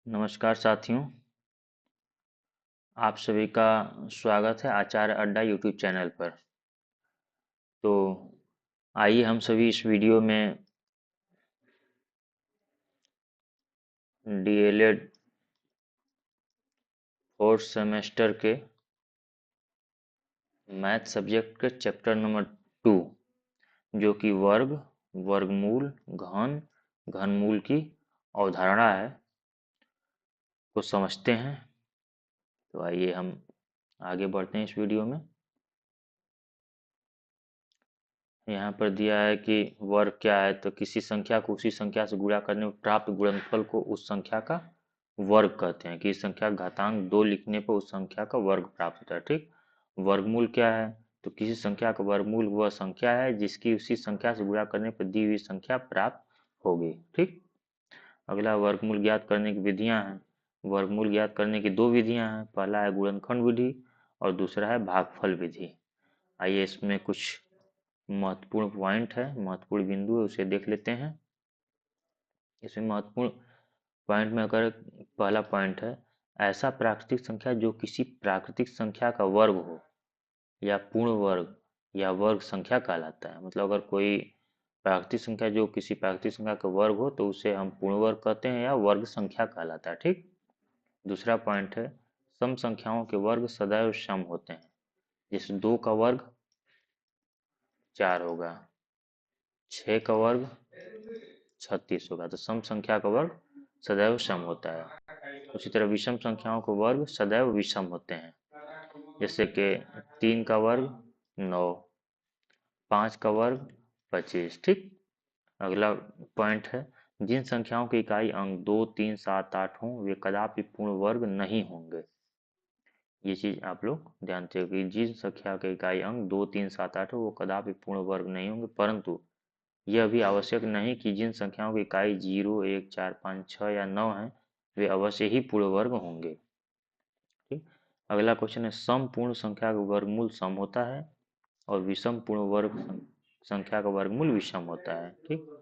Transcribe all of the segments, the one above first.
नमस्कार साथियों, आप सभी का स्वागत है आचार्य अड्डा यूट्यूब चैनल पर। तो आइए हम सभी इस वीडियो में डीएलएड फोर्थ सेमेस्टर के मैथ सब्जेक्ट के चैप्टर नंबर 2 जो कि वर्ग, वर्गमूल, घन, घनमूल की अवधारणा है को समझते हैं। तो आइए हम आगे बढ़ते हैं इस वीडियो में। यहाँ पर दिया है कि वर्ग क्या है, तो किसी संख्या को उसी संख्या से गुणा करने पर प्राप्त गुणनफल को उस संख्या का वर्ग कहते हैं। कि इस संख्या का घातांक 2 लिखने पर उस संख्या का वर्ग प्राप्त होता है। ठीक। वर्गमूल क्या है, तो किसी संख्या का वर्गमूल वह संख्या है जिसकी उसी संख्या से गुणा करने पर दी हुई संख्या प्राप्त होगी। ठीक। अगला वर्गमूल ज्ञात करने की विधियां हैं। वर्गमूल ज्ञात करने की दो विधियां हैं, पहला है गुणनखंड विधि और दूसरा है भागफल विधि। आइए इसमें कुछ महत्वपूर्ण पॉइंट है, महत्वपूर्ण बिंदु है, उसे देख लेते हैं। इसमें महत्वपूर्ण पॉइंट में अगर पहला पॉइंट है, ऐसा प्राकृतिक संख्या जो किसी प्राकृतिक संख्या का वर्ग हो या पूर्ण वर्ग या वर्ग संख्या कहलाता है। मतलब अगर कोई प्राकृतिक संख्या जो किसी प्राकृतिक संख्या का वर्ग हो तो उसे हम पूर्ण वर्ग कहते हैं या वर्ग संख्या कहलाता है। ठीक। दूसरा पॉइंट है, सम संख्याओं के वर्ग सदैव सम होते हैं। जैसे 2 का वर्ग 4 होगा, 6 का वर्ग 36 होगा, तो सम संख्या का वर्ग सदैव सम होता है। उसी तरह विषम संख्याओं के वर्ग सदैव विषम होते हैं। जैसे कि 3 का वर्ग 9, 5 का वर्ग 25। ठीक। अगला पॉइंट है, जिन संख्याओं की इकाई अंक 2, 3, 7, 8 हों वे कदापि पूर्ण वर्ग नहीं होंगे। ये चीज आप लोग ध्यान से कि जिन संख्या के इकाई अंक 2, 3, 7, 8 हो वो कदापि पूर्ण वर्ग नहीं होंगे, परंतु यह भी आवश्यक नहीं कि जिन संख्याओं की इकाई 0, 1, 4, 5, 6 या 9 है वे अवश्य ही पूर्ण वर्ग होंगे। ठीक। अगला क्वेश्चन है, सम पूर्ण संख्या का वर्गमूल सम होता है और विषम पूर्ण वर्ग संख्या का वर्गमूल विषम होता है। ठीक।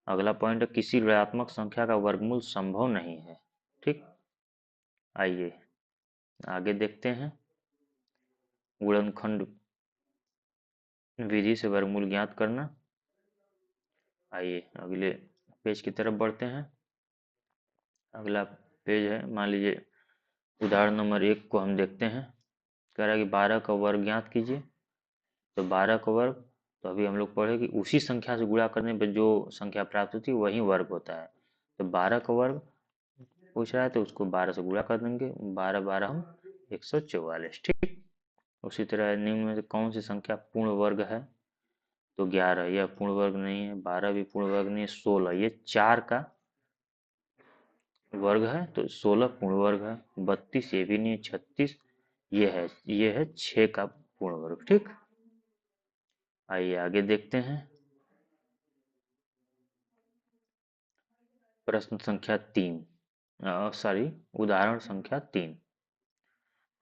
अगला पॉइंट है, किसी ऋणात्मक संख्या का वर्गमूल संभव नहीं है। ठीक। आइए आगे देखते हैं। गुणनखंड विधि से वर्गमूल ज्ञात करना। आइए अगले पेज की तरफ बढ़ते हैं। अगला पेज है, मान लीजिए उदाहरण नंबर 1 को हम देखते हैं। कह रहा है कि 12 का वर्ग ज्ञात कीजिए। तो 12 का वर्ग, तो अभी हम लोग पढ़े कि उसी संख्या से गुणा करने पर जो संख्या प्राप्त होती है वही वर्ग होता है। तो 12 का वर्ग पूछ रहा है तो उसको 12 से गुणा कर देंगे, 12 12 हम 144। ठीक। उसी तरह निम्न में से कौन सी संख्या पूर्ण वर्ग है, तो 11 यह पूर्ण वर्ग नहीं है, 12 भी पूर्ण वर्ग नहीं है, 16 ये 4 का वर्ग है तो 16 पूर्ण वर्ग है, 32 ये भी नहीं है, 36 ये है 6 का पूर्ण वर्ग। ठीक। आइए आगे देखते हैं। प्रश्न संख्या 3, सॉरी उदाहरण संख्या 3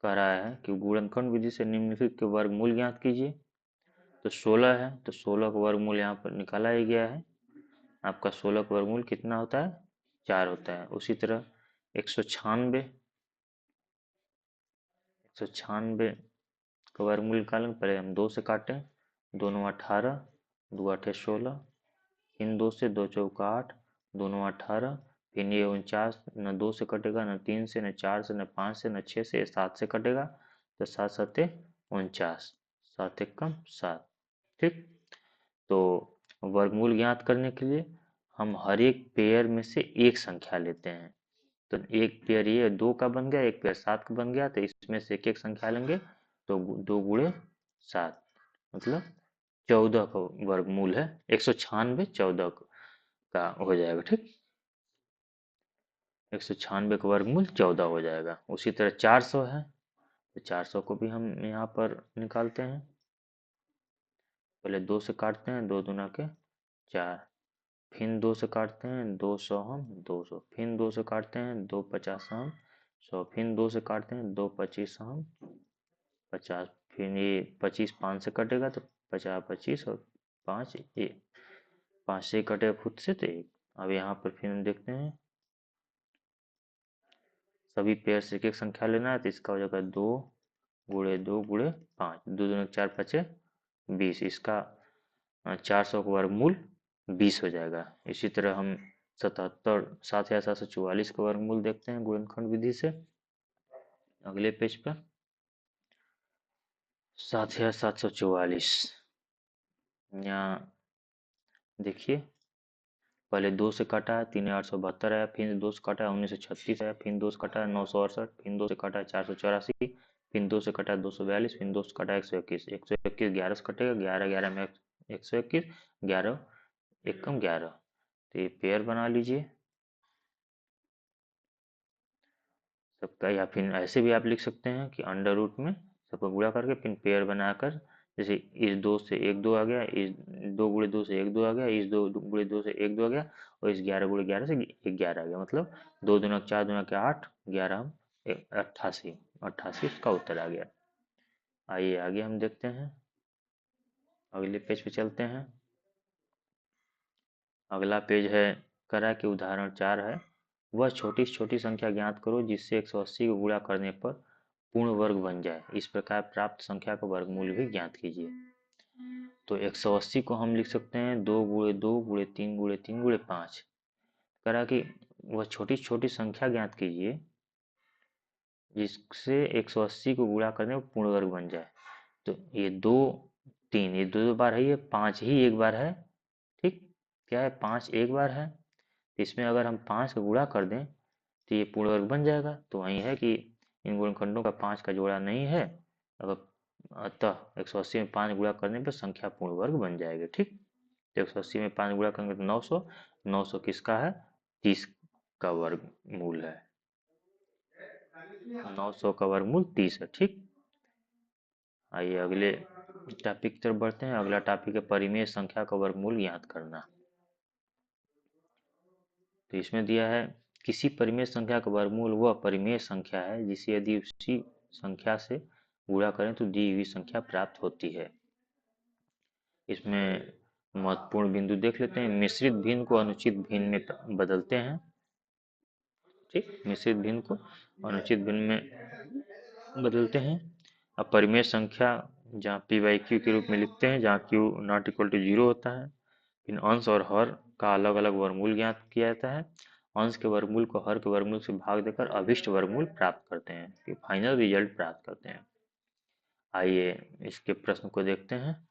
कह रहा है कि गुणनखंड विधि से निम्नलिखित के वर्गमूल ज्ञात कीजिए। तो 16 है तो 16 का वर्गमूल यहाँ पर निकाला ही गया है। आपका 16 का वर्गमूल कितना होता है, 4 होता है। उसी तरह 196 का वर्गमूल निकालें, पहले हम 2 से काटें, 2 9 18, 2 8 16, इन 2 से 2 चौका 8, 2 9 18, फिर ये 49 न 2 से कटेगा, न 3 से, न 4 से, न 5 से, न 6 से, 7 से कटेगा, तो 7 7 49, 7 1 कम 7। ठीक। तो वर्गमूल ज्ञात करने के लिए हम हर एक पेयर में से एक संख्या लेते हैं। तो एक पेयर ये 2 का बन गया, एक पेयर 7 का बन गया, तो इसमें से एक एक संख्या लेंगे, तो 2 गुणे 7 मतलब 14 का वर्गमूल है, 196 14 का हो जाएगा। ठीक। 196 का वर्गमूल 14 हो जाएगा। उसी तरह 400 है तो 400 को भी हम यहाँ पर निकालते हैं। पहले 2 से काटते हैं, 2 दूना के 4, फिर 2 से काटते हैं, 200 हम 200, फिर 2 से काटते हैं, 2 50 हम 100, फिर 2 से काटते हैं, 2 25 हम 50, फिर ये 25 5 से कटेगा तो 50 25 और 5 ये 5 से कटेगा खुद से तो 1। अब यहाँ पर फिर हम देखते हैं सभी पेयर से एक एक संख्या लेना है, तो इसका हो जाएगा 2 गुणे 2 गुणे 5, 2 दूनी 4 5 20, इसका 400 का वर्गमूल 20 हो जाएगा। इसी तरह हम 7,744 का वर्गमूल देखते हैं गुणनखंड विधि से अगले पेज पर। 7,744 यहाँ देखिए, पहले 2 से काटा है 3,872 आया, फिर 2 से काटा है 1,936 आया, फिर 2 से काटा है 968, फिर 2 से काटा है 484, फिर 2 से काटा है 242, फिर 2 से काटा है 121, 121 11 से कटेगा, 11 11 में 121, 11 एकम 11, तो ये पेयर बना लीजिए सबका, या फिर ऐसे भी आप लिख सकते हैं कि अंडर रूट में सबका गुणा करके फिर पेयर बनाकर, जैसे इस 2 से 1 2 आ गया, इस 2 गुणे 2 से 1 2 आ गया, इस 2 गुणे 2 से 1 2 आ गया, और इस 11 गुणे 11 से 11 आ गया, मतलब 2 दूना 4 दूना के 8, 11 88, 88 इसका उत्तर आ गया। आइए आगे हम देखते हैं, अगले पेज पे चलते हैं। अगला पेज है करा के उदाहरण 4 है, वह छोटी से छोटी संख्या ज्ञात करो जिससे 180 को गुणा करने पर पूर्ण वर्ग बन जाए, इस प्रकार प्राप्त संख्या का वर्गमूल भी ज्ञात कीजिए। तो 180 को हम लिख सकते हैं 2 गुणे 2 गुणे 3 गुणे 3 गुणे 5। करा कि वह छोटी छोटी संख्या ज्ञात कीजिए जिससे 180 को गुणा करने पर पूर्ण वर्ग बन जाए। तो ये 2 3 ये दो बार है, ये 5 ही एक बार है, ठीक, क्या है 5 एक बार है, इसमें अगर हम 5 का गुणा कर दें तो ये पूर्ण वर्ग बन जाएगा। तो वही है कि इन गुणनखंडों का 5 का जोड़ा नहीं है, अगर अतः 180 में 5 गुणा करने पर संख्या पूर्ण वर्ग बन जाएगी, ठीक। तो 180 में 5 गुणा करेंगे तो 900, 900 किसका है 30 का वर्गमूल है, 900 का वर्गमूल 30 है, ठीक। आइए अगले टॉपिक की तरफ बढ़ते हैं। अगला टॉपिक है परिमेय संख्या का वर्गमूल ज्ञात करना। तो इसमें दिया है किसी परिमेय संख्या का वर्गमूल वह परिमेय संख्या है जिसे यदि उसी संख्या से गुणा करें तो दी हुई संख्या प्राप्त होती है। इसमें महत्वपूर्ण बिंदु देख लेते हैं। मिश्रित भिन्न को अनुचित भिन्न में बदलते हैं, ठीक, मिश्रित भिन्न को अनुचित भिन्न में बदलते हैं। अब परिमेय संख्या जहाँ पी बाई क्यू के रूप में लिखते हैं, जहाँ क्यू नॉट इक्वल टू 0 होता है। इन अंश और हर का अलग अलग वर्गमूल ज्ञात किया जाता है। अंश के वर्गमूल को हर के वर्गमूल से भाग देकर अभिष्ट वर्गमूल प्राप्त करते हैं, कि फाइनल रिजल्ट प्राप्त करते हैं। आइए इसके प्रश्न को देखते हैं।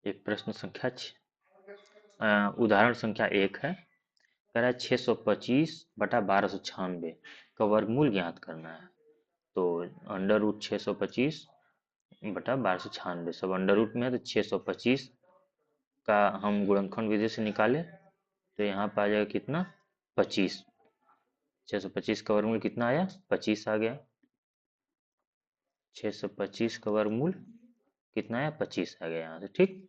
एक प्रश्न संख्या उदाहरण संख्या 1 है, कह रहा है 625/1296 का वर्गमूल ज्ञात करना है। तो अंडर रूट 625/1296 सब अंडर रूट में है, तो 625 का हम गुणनखंड विधि से निकाले तो यहाँ पर आ जाएगा कितना 25, 625 का वर्गमूल कितना आया 25 आ गया, 625 का वर्गमूल कितना आया 25 आ गया यहाँ से, ठीक।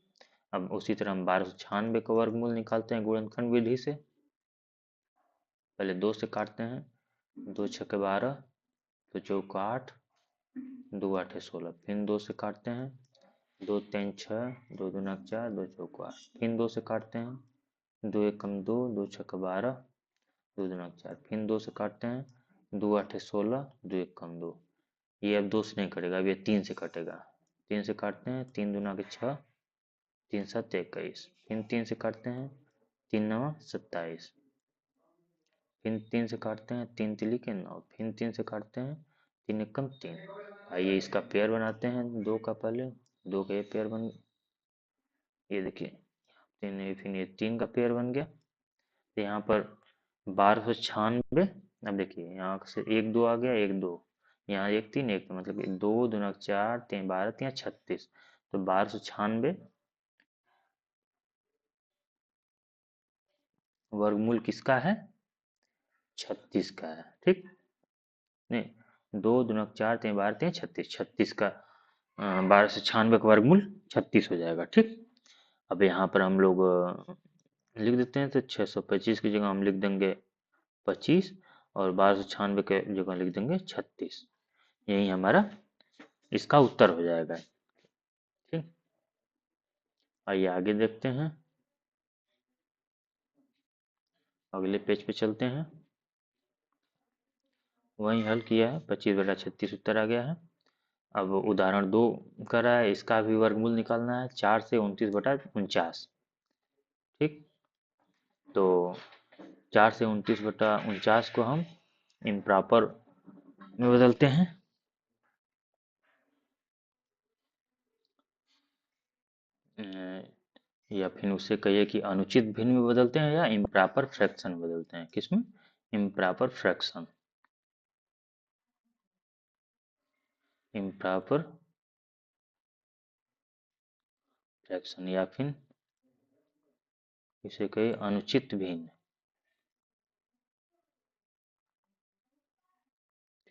अब उसी तरह हम 1296 का वर्गमूल निकालते हैं गुणनखंड विधि से। पहले 2 से काटते हैं, 2 छक्के 12, 2 चौका 8, 2 8 16, फिर 2 से काटते हैं, 2 3 6, 2 दूना 4, 2 चौका 8, फिर 2 से काटते हैं, 2 एकम 2, 2 छक्का 12, 2 दूना 4, फिर 2 से काटते हैं, 2 8 16, 2 एकम 2। ये अब 2 से नहीं कटेगा, अब ये 3 से कटेगा। 3 से काटते हैं, 3 दूना के 6, 3 7 21, फिर 3 से काटते हैं, 3 9 27, फिर 3 से काटते हैं, 3 तिली के 9, फिर 3 से काटते हैं, 3 एकम 3। आइए इसका पेयर बनाते हैं 2 का, पहले 2 का ये पेयर बन, ये देखिए 3, फिर ये 3 का पेयर बन गया। तो यहाँ पर 1296, अब देखिए यहाँ से 1 2 आ गया, 1 2, यहाँ 1 3 1, तो मतलब 2 दूना 4 3 12 3 36, तो 1296 वर्गमूल किसका है 36 का है, ठीक। नहीं, 2 दूना 4 3 12 3 36, 36 का 1296 का वर्गमूल 36 हो जाएगा, ठीक। अब यहाँ पर हम लोग लिख देते हैं, तो 625 की जगह हम लिख देंगे 25 और 1296 के जगह लिख देंगे 36, यही हमारा इसका उत्तर हो जाएगा, ठीक। आइए आगे देखते हैं। अगले पेज पे चलते हैं। वही हल किया है, 25/36 उत्तर आ गया है। अब उदाहरण 2 कर रहा है, इसका भी वर्गमूल निकालना है, 4 से 29/49। ठीक, तो 4 से 29/49 को हम इम्प्रॉपर में बदलते हैं। या फिर उससे कहिए कि अनुचित भिन्न में बदलते हैं या इम्प्रॉपर फ्रैक्शन में बदलते हैं। किसमें? Improper fraction. इम्प्रॉपर फ्रैक्शन या फिर इसे कहिए अनुचित भिन्न।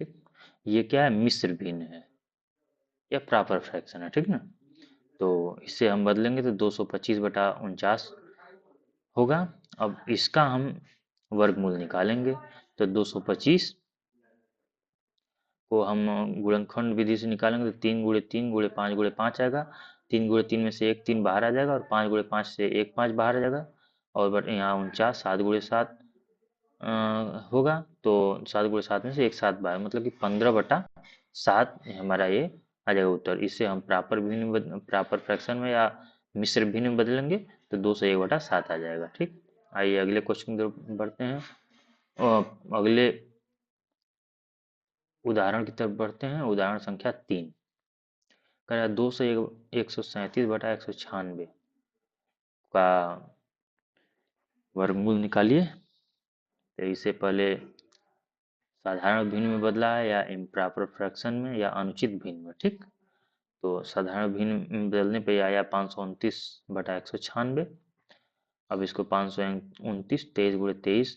ठीक, ये क्या है? मिश्र भिन्न है या प्रॉपर फ्रैक्शन है। ठीक ना, तो इससे हम बदलेंगे तो 225/49 होगा। अब इसका हम वर्गमूल निकालेंगे, तो 225 को हम गुणनखंड विधि से निकालेंगे तो 3 × 3 × 5 × 5 आएगा। 3 × 3 में से एक 3 बाहर आ जाएगा और 5 × 5 से एक 5 बाहर आ जाएगा। और बट यहाँ 49, 7 × 7 होगा, तो 7 × 7 में से एक 7 बाहर, मतलब कि 15/7 हमारा ये आ जाएगा उत्तर। इससे हम प्रॉपर फ्रैक्शन में या मिश्र भिन्न में बदलेंगे तो 201/7 आ जाएगा। ठीक, आइए अगले क्वेश्चन की तरफ बढ़ते हैं। अगले उदाहरण की तरफ बढ़ते हैं। उदाहरण संख्या 3 कह रहा है 200 137/196 का वर्गमूल निकालिए। तो इसे पहले साधारण भिन्न में बदला है या इम्प्रॉपर फ्रैक्शन में या अनुचित भिन्न में। ठीक, तो साधारण भिन्न में बदलने पे आया 529/196। अब इसको 529 23 × 23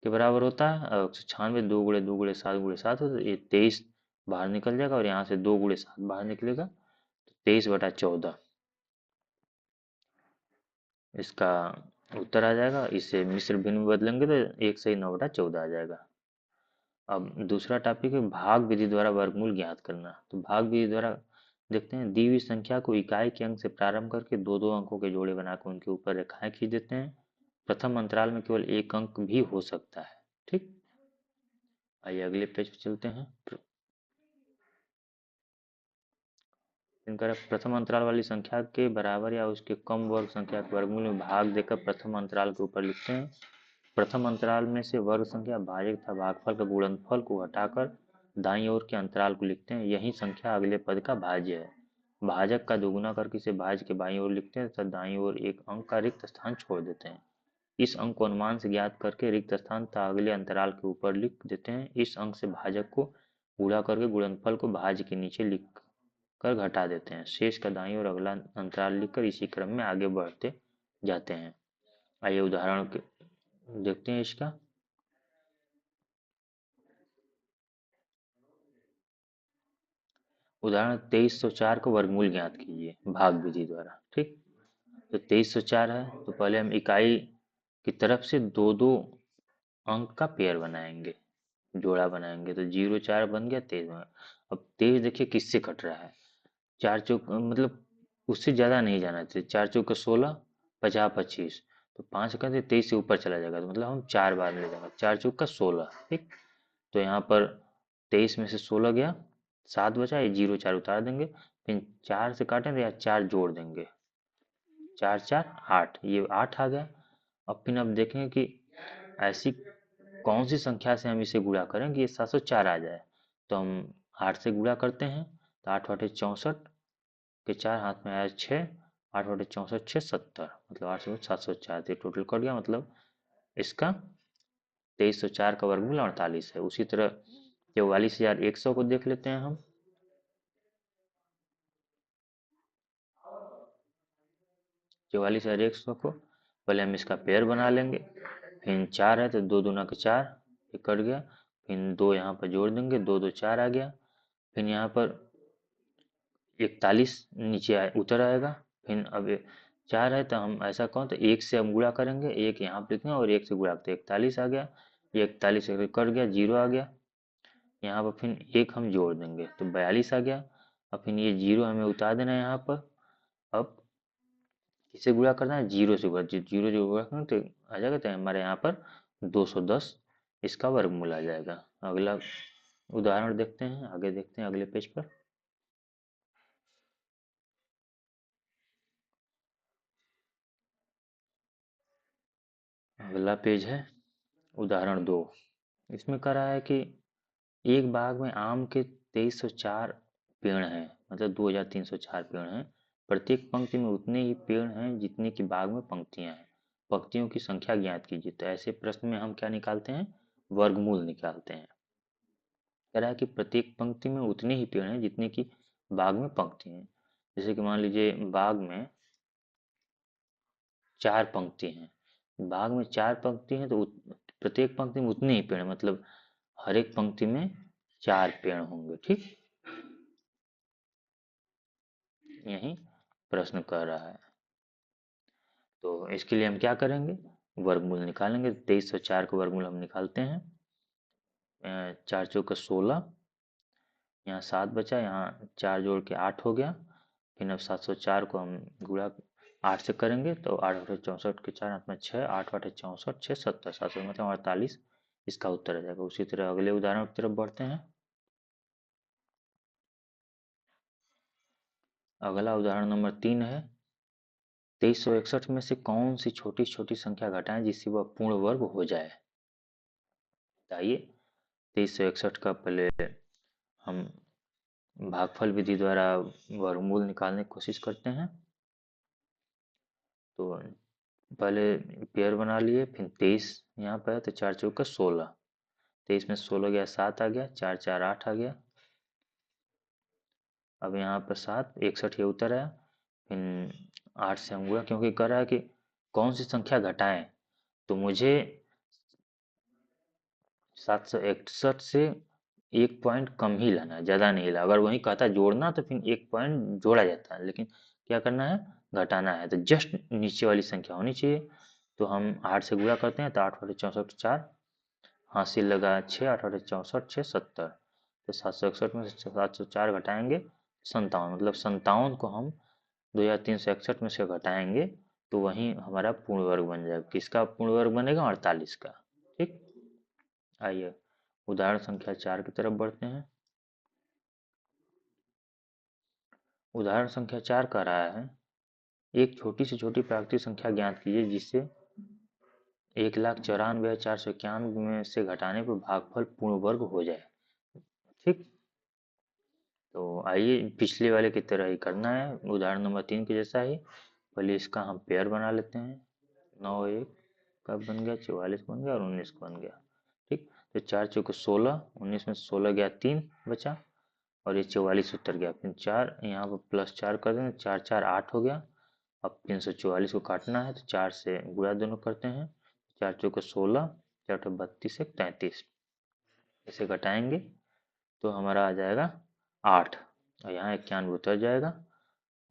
के बराबर होता है, और 196 2 × 2 × 7 × 7 हो, तो ये 23 बाहर निकल जाएगा और यहाँ से 2 × 7 बाहर निकलेगा, तो 23/14 इसका उत्तर आ जाएगा। इसे मिश्र भिन्न में बदलेंगे तो 109/14 आ जाएगा। अब दूसरा टॉपिक है भाग विधि द्वारा वर्गमूल ज्ञात करना। तो भाग विधि द्वारा देखते हैं, दी हुई संख्या को इकाई के अंक से प्रारंभ करके दो दो अंकों के जोड़े बनाकर उनके ऊपर रेखाएं खींच देते हैं। प्रथम अंतराल में केवल एक अंक भी हो सकता है। ठीक, आइए अगले पेज पे चलते हैं। इनका प्रथम अंतराल वाली संख्या के बराबर या उसके कम वर्ग संख्या के वर्गमूल में भाग देकर प्रथम अंतराल के ऊपर लिखते हैं। प्रथम अंतराल में से वर्ग संख्या भाजक तथा भागफल का गुणनफल को हटाकर दाईं ओर के अंतराल को लिखते हैं। यही संख्या अगले पद का भाज्य है। भाजक का दोगुना करके इसे भाज्य के बाईं ओर लिखते हैं तथा दाईं ओर एक अंक का रिक्त स्थान छोड़ देते हैं। इस अंक को अनुमान से ज्ञात करके रिक्त स्थान तथा अगले अंतराल के ऊपर लिख देते हैं। इस अंक से भाजक को गुणा करके गुणनफल को भाज्य के नीचे लिख कर घटा देते हैं। शेष का दाईं ओर अगला अंतराल लिखकर इसी क्रम में आगे बढ़ते जाते हैं। आइए उदाहरण देखते हैं इसका। उदाहरण 2304 का वर्गमूल ज्ञात कीजिए भाग विधि द्वारा। ठीक, तो 2304 है, तो पहले हम इकाई की तरफ से दो दो अंक का पेयर बनाएंगे, जोड़ा बनाएंगे, तो 0 4 बन गया, 23 बन गया। अब 23 देखिए किससे कट रहा है, 4 चौक मतलब उससे ज्यादा नहीं जाना चाहिए। 4 चौक 16, 50 25, तो 5 का 23 से ऊपर चला जाएगा, तो मतलब हम 4 बार ले जाएंगे। 4 चौक 16। ठीक, तो यहाँ पर 23 में से 16 गया, 7 बचा, ये 0 4 उतार देंगे, फिर 4 से काटें तो यहाँ 4 जोड़ देंगे, 4 4 8, ये 8 आ गया। अब फिर अब देखेंगे कि ऐसी कौन सी संख्या से हम इसे गुणा करें कि ये 704 आ जाए। तो हम 8 से गुणा करते हैं, तो 8 × 8 = 64 के 4 हाथ में आया 6, 8 × 8 = 64 6 70, मतलब 8 से 704, तो टोटल कट गया। मतलब इसका 2304 का वर्गमूल 48 है। उसी तरह 44,100 को देख लेते हैं हम। 44,100 को पहले हम इसका पेयर बना लेंगे। फिर 4 है तो 2 दूना के 4, ये कट गया। फिर 2 यहाँ पर जोड़ देंगे, 2 2 4 आ गया। फिर यहाँ पर 41 नीचे उतर आएगा। फिर अब 4 है तो हम ऐसा कौन, तो 1 से हम गुणा करेंगे, 1 यहाँ पे लिखेंगे और 1 से गुणा करते 41 आ गया। ये 41 से कट गया, 0 आ गया। यहाँ पर फिर 1 हम जोड़ देंगे तो 42 आ गया। अब फिर ये 0 हमें उतार देना है यहाँ पर। अब किससे गुणा करना है, जीरो से गुणा, जीरो जो गुणा करना तो आ जाएगा, तो हमारे यहाँ पर 210 इसका वर्गमूल आ जाएगा। अगला उदाहरण देखते हैं, आगे देखते हैं अगले पेज पर। अगला पेज है उदाहरण 2। इसमें कह रहा है कि एक बाग में आम के 2304 पेड़ हैं, मतलब 2304 पेड़ हैं। प्रत्येक पंक्ति में उतने ही पेड़ हैं जितने की बाग में पंक्तियां हैं। पंक्तियों की संख्या ज्ञात कीजिए। तो ऐसे प्रश्न में हम क्या निकालते हैं, वर्गमूल निकालते हैं। कह रहा है कि प्रत्येक पंक्ति में उतने ही पेड़ हैं जितने की बाग में पंक्ति हैं। जैसे कि मान लीजिए बाग में 4 पंक्ति हैं, बाग में 4 पंक्ति हैं, तो प्रत्येक पंक्ति में उतने ही पेड़, मतलब हर एक पंक्ति में 4 पेड़ होंगे। ठीक, यही प्रश्न कर रहा है। तो इसके लिए हम क्या करेंगे, वर्गमूल निकालेंगे। 2304 का वर्गमूल हम निकालते हैं। 4 चौका 16, यहाँ 7 बचा, यहाँ 4 जोड़ के 8 हो गया। फिर अब 704 को हम गुणा 8 से करेंगे, तो 8 आठ 64 के 4 8 में 6, 8 आठ 64, 6 70, 7 मतलब 48 इसका उत्तर आ जाएगा। उसी तरह अगले उदाहरण की तरफ बढ़ते हैं। अगला उदाहरण नंबर 3 है। 2361 में से कौन सी छोटी छोटी संख्या घटाएं जिससे वह पूर्ण वर्ग हो जाए। बताइए। 2361 का पहले हम भागफल विधि द्वारा वर्गमूल निकालने की कोशिश करते हैं। तो पहले पेयर बना लिए, फिर 23 यहाँ पर है, तो 4 चौका 16, 23 में 16 गया, 7 आ गया, 4 4 8 आ गया। अब यहाँ पर 7 61 ये उतर आया। फिर 8 से हम गुणा, क्योंकि कह रहा है कि कौन सी संख्या घटाएं, तो मुझे 761 से एक पॉइंट कम ही लाना है, ज़्यादा नहीं ला। अगर वही कहता जोड़ना तो फिर एक पॉइंट जोड़ा जाता है, लेकिन क्या करना है, घटाना है, तो जस्ट नीचे वाली संख्या होनी चाहिए। तो हम 8 से गुणा करते हैं, तो 8 आठ 64, 4 हासिल लगा 6, 8 आठ 64, 6 70। तो 761 में से 704 घटाएंगे 57, मतलब 57 को हम 2361 में से घटाएंगे, तो वही हमारा पूर्ण वर्ग बन जाएगा। किसका पूर्ण वर्ग बनेगा, 48 का। ठीक, आइए उदाहरण संख्या 4 की तरफ बढ़ते हैं। उदाहरण संख्या 4 कह रहा है, एक छोटी से छोटी प्राकृतिक संख्या ज्ञात कीजिए जिससे 1,94,491 में से घटाने पर भागफल पूर्ण वर्ग हो जाए। ठीक, तो आइए पिछले वाले की तरह ही करना है, उदाहरण नंबर 3 के जैसा ही। पहले इसका हम पेयर बना लेते हैं। 9 1 का बन गया, 44 बन गया और 19 बन गया। ठीक, तो 4 चौके 16, 19 में 16 गया, 3 बचा और ये 44 उतर गया। फिर 4 यहाँ पर प्लस 4 कर देंगे, 4 4 8 हो गया। अब 344 को काटना है, तो 4 से गुणा दोनों करते हैं। 4 चौके 16, 4 32 से 33, इसे घटाएंगे तो हमारा आ जाएगा 8, और यहाँ 91 उतर जाएगा।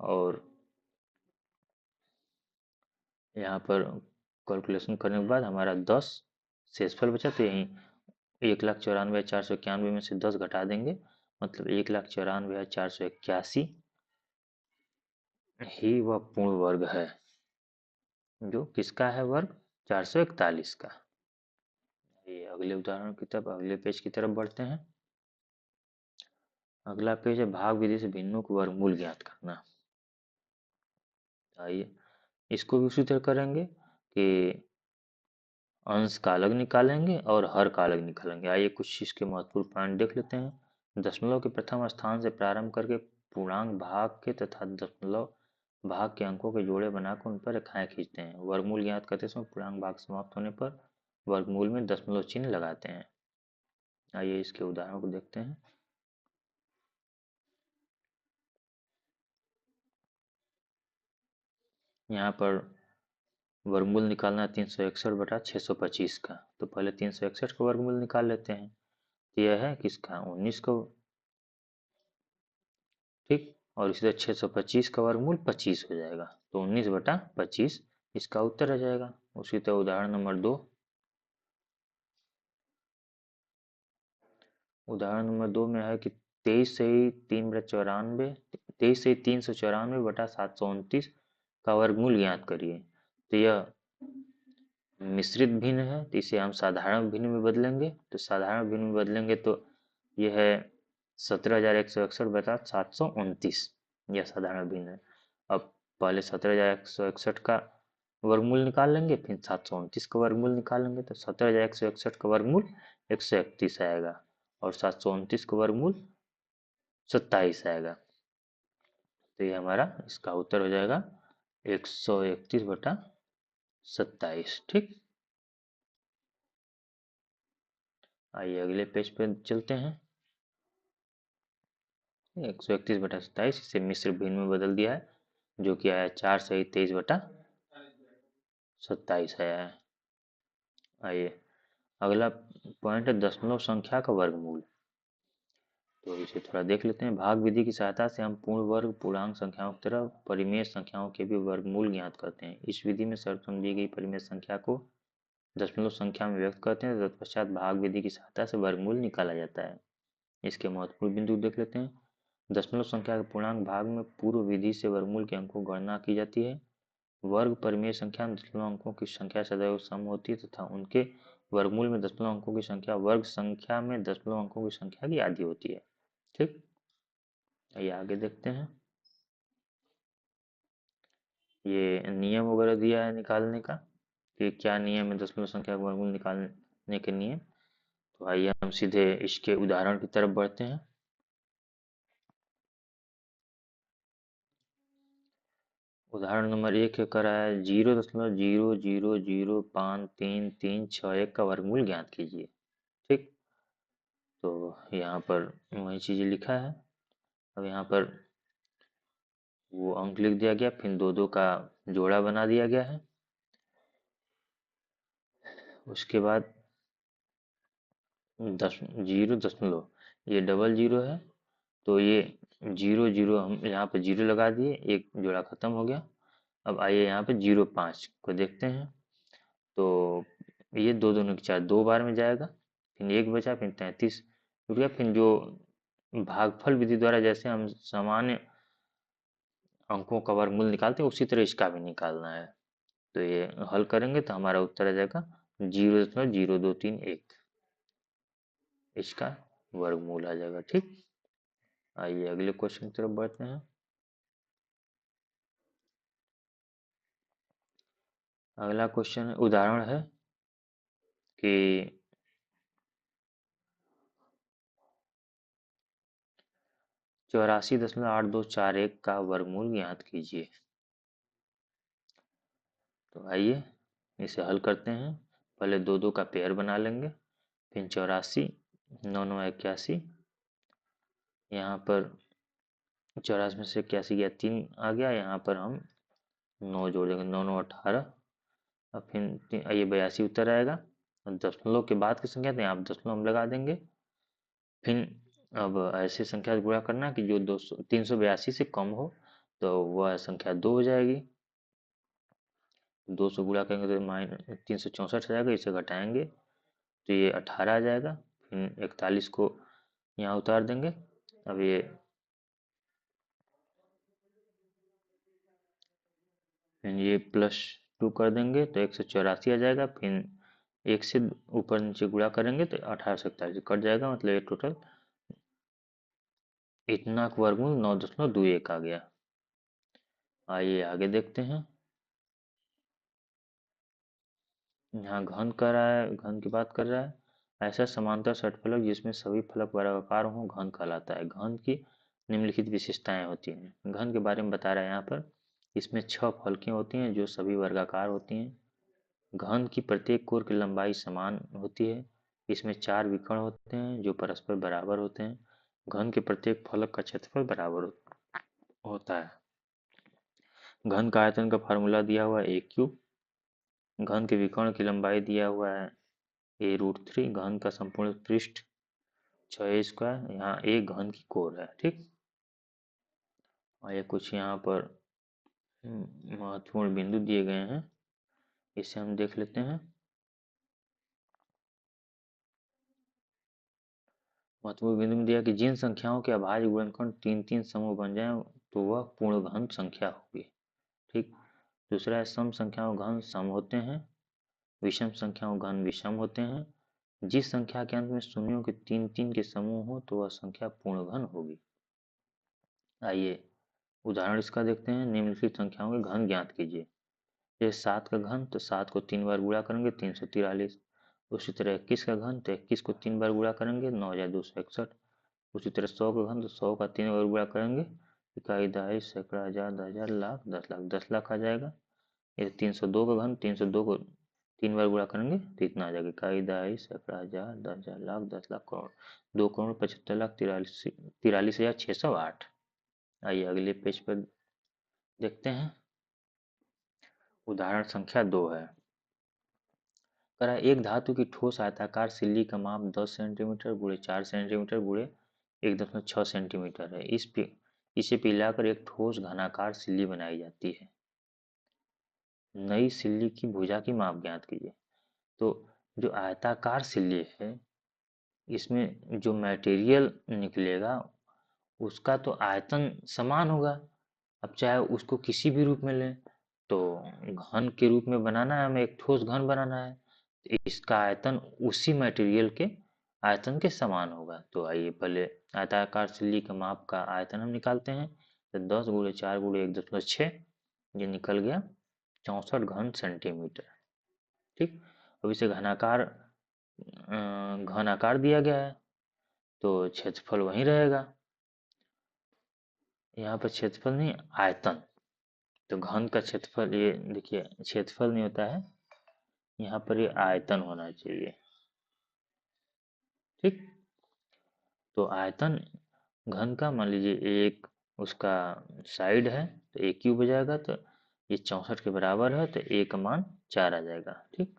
और यहाँ पर कैलकुलेशन करने के बाद हमारा 10 शेषफल बचा, तो यहीं 1,94,491 में से 10 घटा देंगे, मतलब 1,94,481 ही वह पूर्ण वर्ग है, जो किसका है वर्ग, 441 का। ये अगले उदाहरण की तरफ, अगले पेज की तरफ बढ़ते हैं। अगला पेज है भाग विधि से भिन्नों को वर्गमूल ज्ञात करना। आइए इसको भी उसी तरह करेंगे कि अंश का अलग निकालेंगे और हर का अलग निकालेंगे। आइए कुछ इसके महत्वपूर्ण पॉइंट देख लेते हैं। दशमलव के प्रथम स्थान से प्रारंभ करके पूर्णांक भाग के तथा दशमलव भाग के अंकों के जोड़े बनाकर उन पर रेखाएं खींचते हैं। वर्गमूल ज्ञात करते समय पूर्णांक भाग समाप्त होने पर वर्गमूल में दशमलव चिन्ह लगाते हैं। आइए इसके उदाहरण को देखते हैं। यहाँ पर वर्गमूल निकालना है 361 बटा 625 का। तो पहले 361 का वर्गमूल निकाल लेते हैं। तो यह है किसका, 19 का। ठीक, और इसी तरह 625 का वर्गमूल 25 हो जाएगा, तो 19 बटा 25 इसका उत्तर आ जाएगा। उसी तरह उदाहरण नंबर 2। उदाहरण नंबर 2 में है कि 23 से 3 बटा 94, 23 से 394 बटा 729 का वर्गमूल ज्ञात करिए। तो यह मिश्रित भिन्न है, तो इसे हम साधारण भिन्न में बदलेंगे। तो साधारण भिन्न में बदलेंगे तो यह है 17,161/729, यह साधारण भिन्न है। अब पहले 17,161 का वर्गमूल निकाल लेंगे, फिर 729 का वर्गमूल निकालेंगे। तो 17,161 का वर्गमूल 131 आएगा और 729 का वर्गमूल 27 आएगा। तो ये हमारा इसका उत्तर हो जाएगा 131/27। ठीक, आइए अगले पेज पे चलते हैं। 131/27 इसे मिश्र भिन्न में बदल दिया है, जो कि आया 4 सही 23/27 आया है। आइए अगला पॉइंट है दशमलव संख्या का वर्गमूल। तो इसे थोड़ा देख लेते हैं। भाग विधि की सहायता से हम पूर्ण वर्ग पूर्णांक संख्याओं की तरह परिमेय संख्याओं के भी वर्गमूल ज्ञात करते हैं। इस विधि में सर्वप्रथम दी गई परिमेय संख्या को दशमलव संख्या में व्यक्त करते हैं, तत्पश्चात भाग विधि की सहायता से वर्गमूल निकाला जाता है। इसके महत्वपूर्ण बिंदु देख लेते हैं। दशमलव संख्या के पूर्णांक भाग में पूर्व विधि से वर्गमूल के अंकों की गणना की जाती है। वर्ग परिमेय संख्या में दशमलव अंकों की संख्या सदैव सम होती है तथा उनके वर्गमूल में दशमलव अंकों की संख्या वर्ग संख्या में दशमलव अंकों की संख्या की आधी होती है। ठीक, ये आगे देखते हैं। ये नियम वगैरह दिया है निकालने का कि क्या नियम है दशमलव संख्या का वर्गमूल निकालने के नियम। तो आइए हम सीधे इसके उदाहरण की तरफ बढ़ते हैं। उदाहरण नंबर 1 करा है 0.00053361 का वर्गमूल ज्ञात कीजिए। ठीक, तो यहाँ पर वही चीज़ें लिखा है। अब यहाँ पर वो अंक लिख दिया गया, फिर दो दो का जोड़ा बना दिया गया है। उसके बाद 0 दशमलव, ये डबल जीरो है, तो ये 0 0 हम यहाँ पे 0 लगा दिए, एक जोड़ा खत्म हो गया। अब आइए यहाँ पे 0.5 को देखते हैं। तो ये दो दोनों की 4 दो बार में जाएगा, फिर एक बचा, फिर 33 रुक गया। फिर जो भागफल विधि द्वारा जैसे हम सामान्य अंकों का वर्गमूल निकालते हैं, उसी तरह इसका भी निकालना है। तो ये हल करेंगे तो हमारा उत्तर आ जाएगा 0.0231, इसका वर्गमूल आ जाएगा। ठीक, आइए अगले क्वेश्चन की तरफ बढ़ते हैं। अगला क्वेश्चन उदाहरण है कि 84.8241 का वर्गमूल ज्ञात कीजिए। तो आइए इसे हल करते हैं। पहले दो दो का पेयर बना लेंगे, फिर 84 9 9 81, यहाँ पर 84 में से 81 गया 3 आ गया, यहाँ पर हम 9 जोड़ देंगे, 9 9 18। अब फिर ये 82 उत्तर आएगा। दशमलव के बाद की संख्या तो यहाँ पर दशमलव हम लगा देंगे। फिर अब ऐसे संख्या से गुणा करना कि जो 382 से कम हो, तो वह संख्या 2 हो जाएगी। 2 से गुणा करेंगे तो -364 आ जाएगा, इसे घटाएंगे तो ये 18 आ जाएगा। फिर 41 को यहाँ उतार देंगे। अब ये फिर ये +2 कर देंगे तो 184 आ जाएगा। फिर एक से ऊपर नीचे गुणा करेंगे तो 18 से 41 कट जाएगा, मतलब ये टोटल इतना वर्गमूल 9.21 आ गया। आइए आगे देखते हैं। यहाँ घन कर रहा है, घन की बात कर रहा है। ऐसा समांतर षटफलक जिसमें सभी फलक वर्गाकार हों घन कहलाता है। घन की निम्नलिखित विशेषताएं होती हैं। घन के बारे में बता रहा है यहाँ पर। इसमें 6 फलकें होती हैं जो सभी वर्गाकार होती हैं। घन की प्रत्येक कोर की लंबाई समान होती है। इसमें 4 विकर्ण होते हैं जो परस्पर बराबर होते हैं। घन के प्रत्येक फलक का क्षेत्रफल बराबर होता है। घन का आयतन का फार्मूला दिया हुआ है a³। घन के विकर्ण की लंबाई दिया हुआ है a√3। घन का संपूर्ण पृष्ठ 6a²। यहाँ एक घन की कोर है। ठीक, और ये कुछ यहाँ पर महत्वपूर्ण बिंदु दिए गए हैं, इसे हम देख लेते हैं। महत्वपूर्ण बिंदु में दिया कि जिन संख्याओं के अभाज्य गुणनखंड 3 3 समूह बन जाएं तो वह पूर्ण घन संख्या होगी। ठीक, दूसरा है सम संख्याओं घन सम होते हैं, विषम संख्याओं घन विषम होते हैं। जिस संख्या के अंत में शून्यों के तीन तीन के समूह हो तो वह संख्या पूर्ण घन होगी। आइए उदाहरण इसका देखते हैं। निम्नलिखित संख्याओं के घन ज्ञात कीजिए। जैसे 7 का घन, तो 7 को 3 बार गुणा करेंगे 343। उसी तरह 21 का घन, तो 21 को 3 बार गुणा करेंगे 9261। उसी तरह 100 का घन, तो 100 का 3 बार गुणा करेंगे इकाई, दहाई, सैकड़ा, हजार, 10,000, लाख, 10 लाख, 10 लाख आ जाएगा। ये 302 का घन, 302 को 3 बार गुणा करेंगे तो इतना आ जाएगा इकाई, दहाई, सैकड़ा, हजार, 10,000, लाख, 10 लाख, करोड़, 2,75,00,000, 43,608। आइए अगले पेज पर देखते हैं। उदाहरण संख्या 2 है। करा एक धातु की ठोस आयताकार सिल्ली का माप 10 सेंटीमीटर गुणे 4 सेंटीमीटर गुणे 1.6 सेंटीमीटर है। इसे पिघलाकर एक ठोस घनाकार सिल्ली बनाई जाती है। नई सिल्ली की भुजा की माप ज्ञात कीजिए। तो जो आयताकार सिल्ली है, इसमें जो मटेरियल निकलेगा उसका तो आयतन समान होगा। अब चाहे उसको किसी भी रूप में लें, तो घन के रूप में बनाना है हमें, एक ठोस घन बनाना है, तो इसका आयतन उसी मटेरियल के आयतन के समान होगा। तो आइए पहले आयताकार सिल्ली का माप का आयतन हम निकालते हैं। तो 10 गुणे 4 गुणे 1.6, ये निकल गया 64 घन सेंटीमीटर। ठीक। अब इसे घन आकार दिया गया है, तो क्षेत्रफल वहीं रहेगा। यहाँ पर क्षेत्रफल नहीं, आयतन। तो घन का क्षेत्रफल, ये देखिए क्षेत्रफल नहीं होता है, यहाँ पर ये आयतन होना चाहिए। ठीक। तो आयतन घन का मान लीजिए एक उसका साइड है, तो एक क्यूब हो जाएगा, तो ये 64 के बराबर है, तो ए का मान 4 आ जाएगा। ठीक।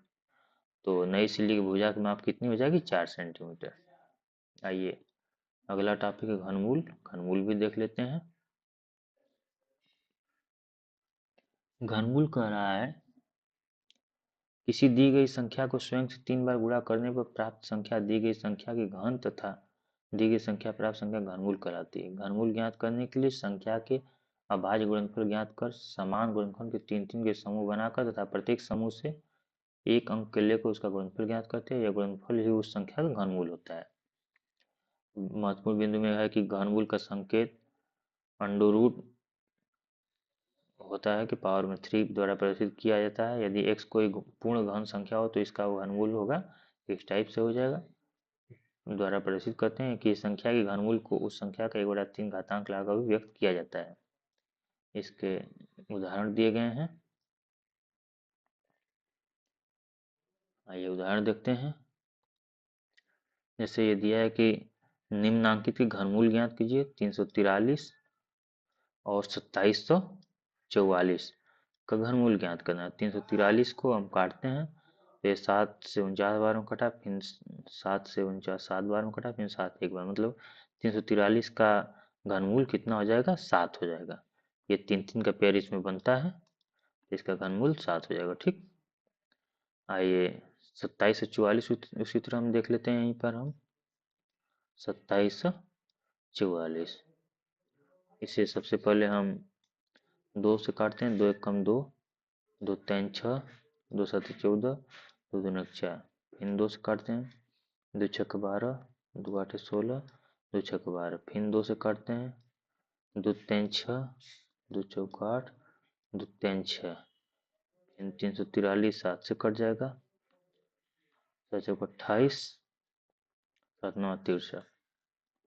तो नई सिल्ली की भुजा की माप कितनी हो जाएगी? 4 सेंटीमीटर। आइए अगला टॉपिक है घनमूल। घनमूल भी देख लेते हैं। घनमूल कह रहा है किसी दी गई संख्या को स्वयं से 3 बार गुणा करने पर प्राप्त संख्या दी गई संख्या की घन तथा दी गई संख्या प्राप्त संख्या घनमूल कहलाती है। घनमूल ज्ञात करने के लिए संख्या के अभाज्य गुणनफल ज्ञात कर समान गुणनफल के तीन तीन के समूह बनाकर तथा प्रत्येक समूह से एक अंक के लेकर उसका गुणनफल ज्ञात करते हैं। यह गुणनफल ही उस संख्या का घनमूल होता है। महत्वपूर्ण बिंदु में है कि घनमूल का संकेत अंडर रूट होता है कि पावर में 3 द्वारा प्रदर्शित किया जाता है। यदि x कोई पूर्ण घन संख्या हो तो इसका घनमूल होगा, इस टाइप से हो जाएगा। द्वारा प्रदर्शित करते हैं कि संख्या के घनमूल को उस संख्या का 1/3 घातांक लगाकर भी व्यक्त किया जाता है। इसके उदाहरण दिए गए हैं। आइए उदाहरण देखते हैं। जैसे ये दिया है कि निम्नांकित के घनमूल ज्ञात कीजिए। 343 और 2744 का घनमूल ज्ञात करना है। 343 को हम काटते हैं, फिर 7 से 49 बार में कटा, फिर 7 से 49 7 बार में कटा, फिर 7 एक बार, मतलब 343 का घनमूल कितना हो जाएगा? 7 हो जाएगा। ये तीन तीन का पेयर इसमें बनता है, इसका घनमूल 7 हो जाएगा। ठीक। आइए 27 से 44 उसी तरह हम देख लेते हैं। यहीं पर हम 27 44, इसे सबसे पहले हम 2 से काटते हैं। 2 एक कम 2, 2 तीन 6, 2 7 14, 2 दूनी 4, फिर 2 से काटते हैं। 2 छक 12, 2 8 16, 2 छक 12, फिर 2 से काटते हैं। 2 तीन 6, 2 चौक 8, 2 तीन 6, फिर 343 7 से कट जाएगा। 7 चौक 28, 7 9 63,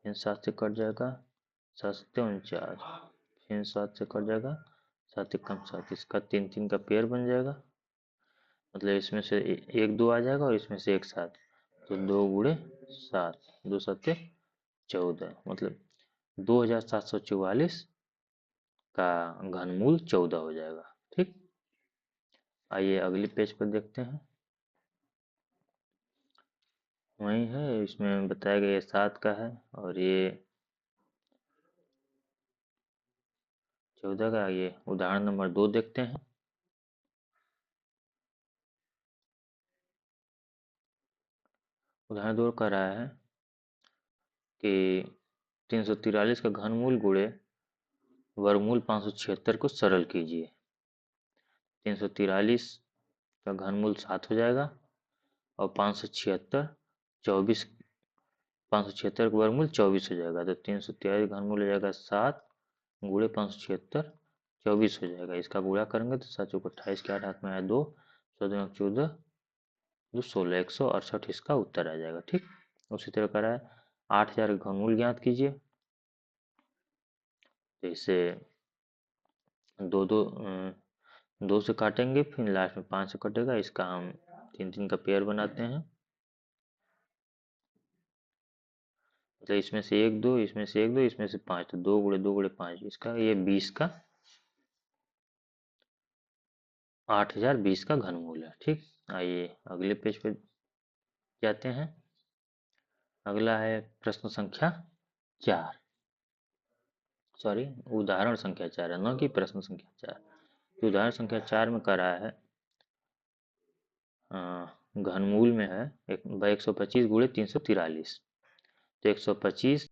फिर 7 से कट जाएगा। 7 7 49, फिर 7 से कट जाएगा। 7 एक कम 7, इसका तीन तीन का पेयर बन जाएगा, मतलब इसमें से एक 2 आ जाएगा और इसमें से एक 7, तो 2 गुणे 7, 2 7 14, मतलब 2744 का घनमूल 14 हो जाएगा। ठीक। आइए अगले पेज पर देखते हैं। वही है, इसमें बताया गया 7 का है और ये 14 का। ये उदाहरण नंबर 2 देखते हैं। उदाहरण 2 कह रहा है कि 343 का घनमूल गुणे वर्गमूल 576 को सरल कीजिए। 343 का घनमूल 7 हो जाएगा, और 576 24, 576 का वर्गमूल 24 हो जाएगा। तो 343 घनमूल हो जाएगा 7 गुणे 576 24 हो जाएगा। इसका गुणा करेंगे तो 7 चौक 28 के 8 हाथ में आया 2, 14 14 2 16, 168 इसका उत्तर आ जाएगा। ठीक, उसी तरह करा है 8000 का घनमूल ज्ञात कीजिए। तो इसे दो दो दो से काटेंगे, फिर लास्ट में 5 से कटेगा। इसका हम 3 3 का पेयर बनाते हैं, मतलब इसमें से 1 2, इसमें से 1 2, इसमें से 5, तो 2 गुणे 5, इसका ये 20 का 8020 का घनमूल है। ठीक, आइए अगले पेज पे जाते हैं। अगला है प्रश्न संख्या 4, सॉरी उदाहरण संख्या 4 है, न कि प्रश्न संख्या 4। तो उदाहरण संख्या 4 में करा है घनमूल में है 125 गुणे 343। तो 125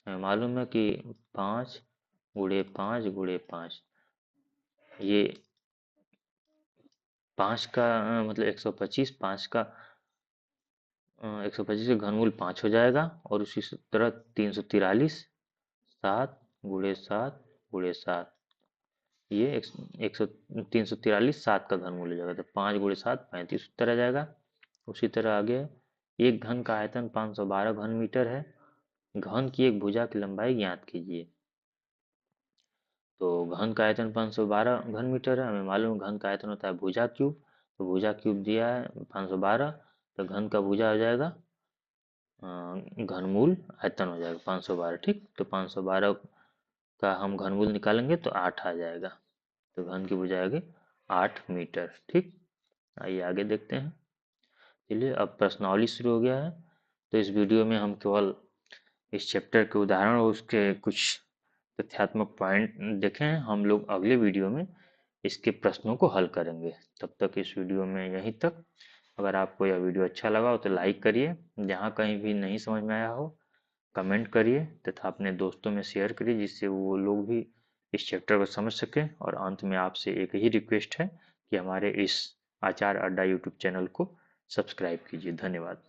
मालूम है कि 5 गुणे 5 गुणे 5, ये 5 का मतलब 125, 5 का 125 का घनमूल 5 हो जाएगा, और उसी तरह 343 7 गुणे 7 गुणे 7, ये एक सौ 343 7 का घनमूल हो जाएगा। तो 5 गुणे 7 35 उत्तर आ जाएगा। उसी तरह आगे एक घन का आयतन 512 घन मीटर है, घन की एक भुजा की लंबाई ज्ञात कीजिए। तो घन का आयतन 512 घन मीटर है, हमें मालूम घन का आयतन होता है भुजा क्यूब। तो भुजा क्यूब दिया है 512, तो घन का भुजा हो जाएगा घनमूल आयतन हो जाएगा 512। ठीक, तो 512 का हम घनमूल निकालेंगे तो 8 आ जाएगा। तो घन की भुजा आएगी 8 मीटर। ठीक, आइए आगे देखते हैं। चलिए अब प्रश्नावली शुरू हो गया है। तो इस वीडियो में हम केवल इस चैप्टर के उदाहरण और उसके कुछ तथ्यात्मक पॉइंट देखें हैं। हम लोग अगले वीडियो में इसके प्रश्नों को हल करेंगे। तब तक इस वीडियो में यहीं तक। अगर आपको यह वीडियो अच्छा लगा हो तो लाइक करिए, जहाँ कहीं भी नहीं समझ में आया हो कमेंट करिए, तथा अपने दोस्तों में शेयर करिए, जिससे वो लोग भी इस चैप्टर को समझ सकें। और अंत में आपसे एक ही रिक्वेस्ट है कि हमारे इस आचार अड्डा यूट्यूब चैनल को सब्सक्राइब कीजिए। धन्यवाद।